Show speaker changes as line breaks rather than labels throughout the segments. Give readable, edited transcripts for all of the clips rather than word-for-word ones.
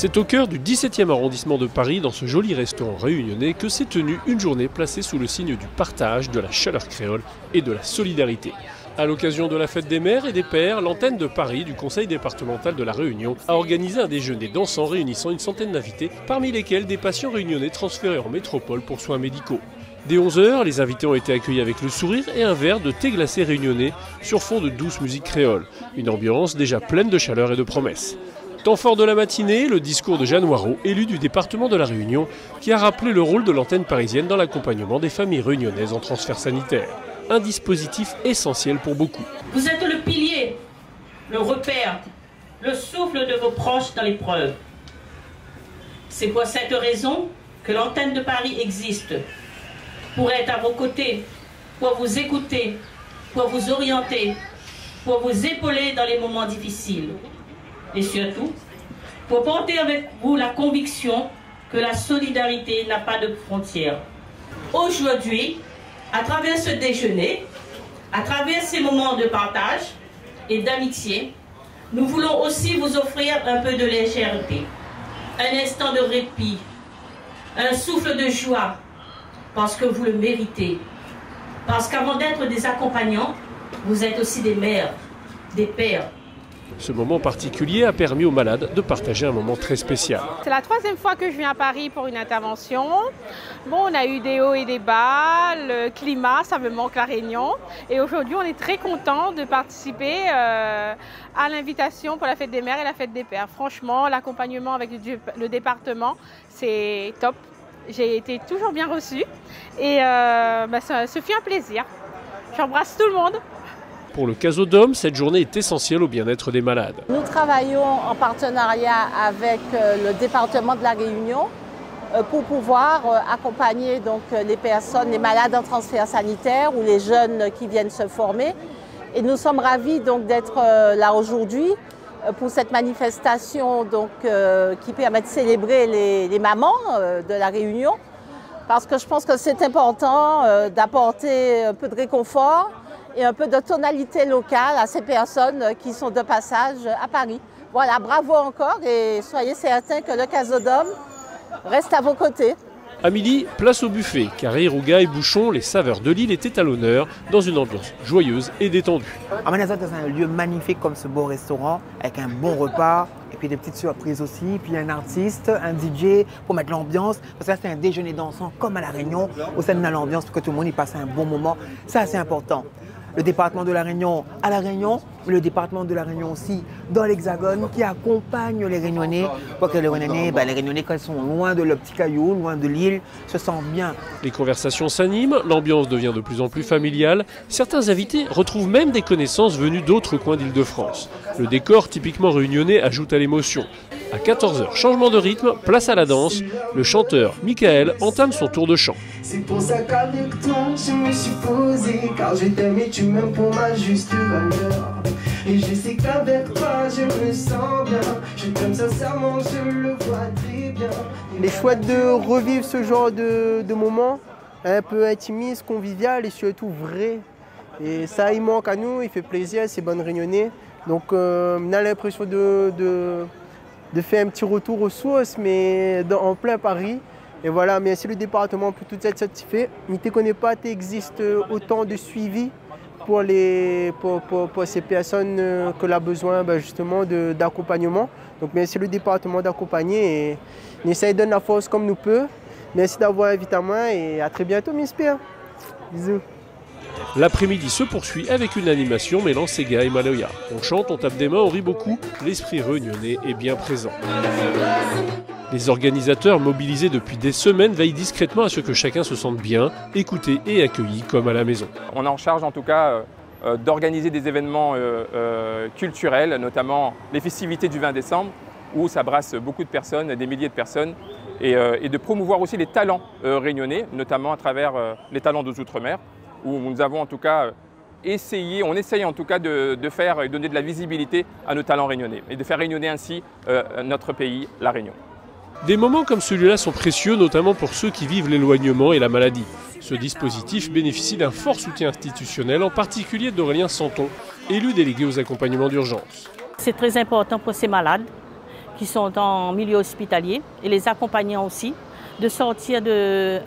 C'est au cœur du 17e arrondissement de Paris, dans ce joli restaurant réunionnais, que s'est tenue une journée placée sous le signe du partage, de la chaleur créole et de la solidarité. À l'occasion de la fête des mères et des pères, l'antenne de Paris du conseil départemental de la Réunion a organisé un déjeuner dansant réunissant une centaine d'invités, parmi lesquels des patients réunionnais transférés en métropole pour soins médicaux. Dès 11 h, les invités ont été accueillis avec le sourire et un verre de thé glacé réunionnais sur fond de douce musique créole. Une ambiance déjà pleine de chaleur et de promesses. Temps fort de la matinée, le discours de Jeanne Noireau, élue du département de la Réunion, qui a rappelé le rôle de l'antenne parisienne dans l'accompagnement des familles réunionnaises en transfert sanitaire. Un dispositif essentiel pour beaucoup.
Vous êtes le pilier, le repère, le souffle de vos proches dans l'épreuve. C'est pour cette raison que l'antenne de Paris existe. Pour être à vos côtés, pour vous écouter, pour vous orienter, pour vous épauler dans les moments difficiles. Et surtout, pour porter avec vous la conviction que la solidarité n'a pas de frontières. Aujourd'hui, à travers ce déjeuner, à travers ces moments de partage et d'amitié, nous voulons aussi vous offrir un peu de légèreté, un instant de répit, un souffle de joie, parce que vous le méritez. Parce qu'avant d'être des accompagnants, vous êtes aussi des mères, des pères.
Ce moment particulier a permis aux malades de partager un moment très spécial.
C'est la 3e fois que je viens à Paris pour une intervention. Bon, on a eu des hauts et des bas, le climat, ça me manque la Réunion. Et aujourd'hui, on est très contents de participer à l'invitation pour la fête des mères et la fête des pères. Franchement, l'accompagnement avec le département, c'est top. J'ai été toujours bien reçue et ce fut un plaisir. J'embrasse tout le monde.
Pour le Casodome, cette journée est essentielle au bien-être des malades.
Nous travaillons en partenariat avec le département de la Réunion pour pouvoir accompagner donc, les personnes, les malades en transfert sanitaire ou les jeunes qui viennent se former. Et nous sommes ravis donc d'être là aujourd'hui pour cette manifestation donc, qui permet de célébrer les mamans de la Réunion. Parce que je pense que c'est important d'apporter un peu de réconfort et un peu de tonalité locale à ces personnes qui sont de passage à Paris. Voilà, bravo encore et soyez certains que le Casodome reste à vos côtés.
À midi, place au buffet, car Irouga et Bouchon, les saveurs de l'île étaient à l'honneur dans une ambiance joyeuse et détendue.
Emmener dans un lieu magnifique comme ce beau restaurant, avec un bon repas, et puis des petites surprises aussi, puis un artiste, un DJ pour mettre l'ambiance. Parce que là, c'est un déjeuner dansant comme à La Réunion, où ça donne l'ambiance pour que tout le monde y passe un bon moment. C'est assez important. Le département de la Réunion à La Réunion, le département de la Réunion aussi dans l'Hexagone qui accompagne les Réunionnais pour que les Réunionnais quand ils sont loin de leur petit caillou, loin de l'île, se sentent bien.
Les conversations s'animent, l'ambiance devient de plus en plus familiale. Certains invités retrouvent même des connaissances venues d'autres coins d'Île-de-France. Le décor typiquement réunionnais ajoute à l'émotion. À 14 h, changement de rythme, place à la danse. Le chanteur Michael entame son tour de chant.
C'est pour ça qu'avec toi, je me suis posé, car je t'aime et tu m'aimes pour ma juste valeur. Et je sais qu'avec toi, je me sens bien. Je t'aime sincèrement, je le vois très bien.
Il est chouette de revivre ce genre de moment, un peu intimiste, convivial et surtout vrai. Et ça, il manque à nous, il fait plaisir, c'est bonne réunionnais. Donc, on a l'impression de faire un petit retour aux sources, mais en plein Paris. Et voilà, merci le département pour tout être satisfait. Ne te connais pas, il existe autant de suivi pour ces personnes que l'on a besoin justement d'accompagnement. Donc merci le département d'accompagner et on essaie de donner la force comme nous peut. Merci d'avoir invité à moi et à très bientôt, m'espère. Bisous.
L'après-midi se poursuit avec une animation mêlant Sega et Maloya. On chante, on tape des mains, on rit beaucoup. L'esprit réunionnais est bien présent. Les organisateurs, mobilisés depuis des semaines, veillent discrètement à ce que chacun se sente bien, écouté et accueilli comme à la maison.
On est en charge en tout cas d'organiser des événements culturels, notamment les festivités du 20 décembre, où ça brasse beaucoup de personnes, des milliers de personnes, et de promouvoir aussi les talents réunionnais, notamment à travers les talents des Outre-mer, où nous avons en tout cas on essaye en tout cas de faire et donner de la visibilité à nos talents réunionnais, et de faire rayonner ainsi notre pays, la Réunion.
Des moments comme celui-là sont précieux, notamment pour ceux qui vivent l'éloignement et la maladie. Ce dispositif bénéficie d'un fort soutien institutionnel, en particulier d'Aurélien Santon, élu délégué aux accompagnements d'urgence.
C'est très important pour ces malades
qui sont en milieu hospitalier et les accompagnant aussi de sortir de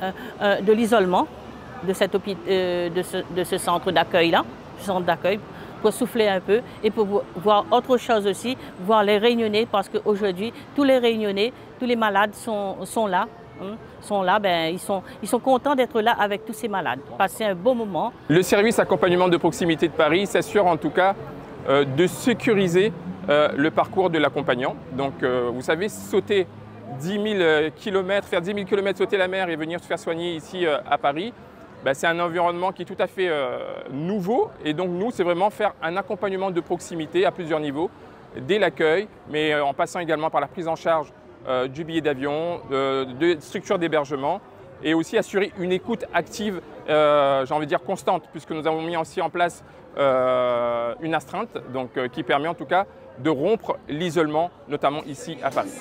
l'isolement de ce centre d'accueil-là, pour souffler un peu et pour voir autre chose aussi, voir les Réunionnais, parce qu'aujourd'hui, tous les Réunionnais, tous les malades sont là. Ils sont contents d'être là avec tous ces malades, passer un bon moment.
Le service accompagnement de proximité de Paris s'assure en tout cas de sécuriser le parcours de l'accompagnant. Donc vous savez, sauter 10 000 km, faire 10 000 km sauter la mer et venir se faire soigner ici à Paris, c'est un environnement qui est tout à fait nouveau. Et donc nous, c'est vraiment faire un accompagnement de proximité à plusieurs niveaux, dès l'accueil, mais en passant également par la prise en charge du billet d'avion, de structures d'hébergement, et aussi assurer une écoute active, j'ai envie de dire constante, puisque nous avons mis aussi en place une astreinte, donc, qui permet en tout cas de rompre l'isolement, notamment ici à Paris.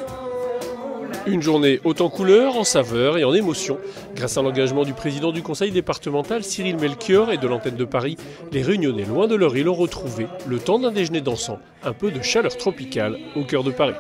Une journée haute en couleurs, en saveurs et en émotions. Grâce à l'engagement du président du conseil départemental, Cyril Melchior, et de l'antenne de Paris, les Réunionnais loin de leur île ont retrouvé, le temps d'un déjeuner dansant, un peu de chaleur tropicale au cœur de Paris.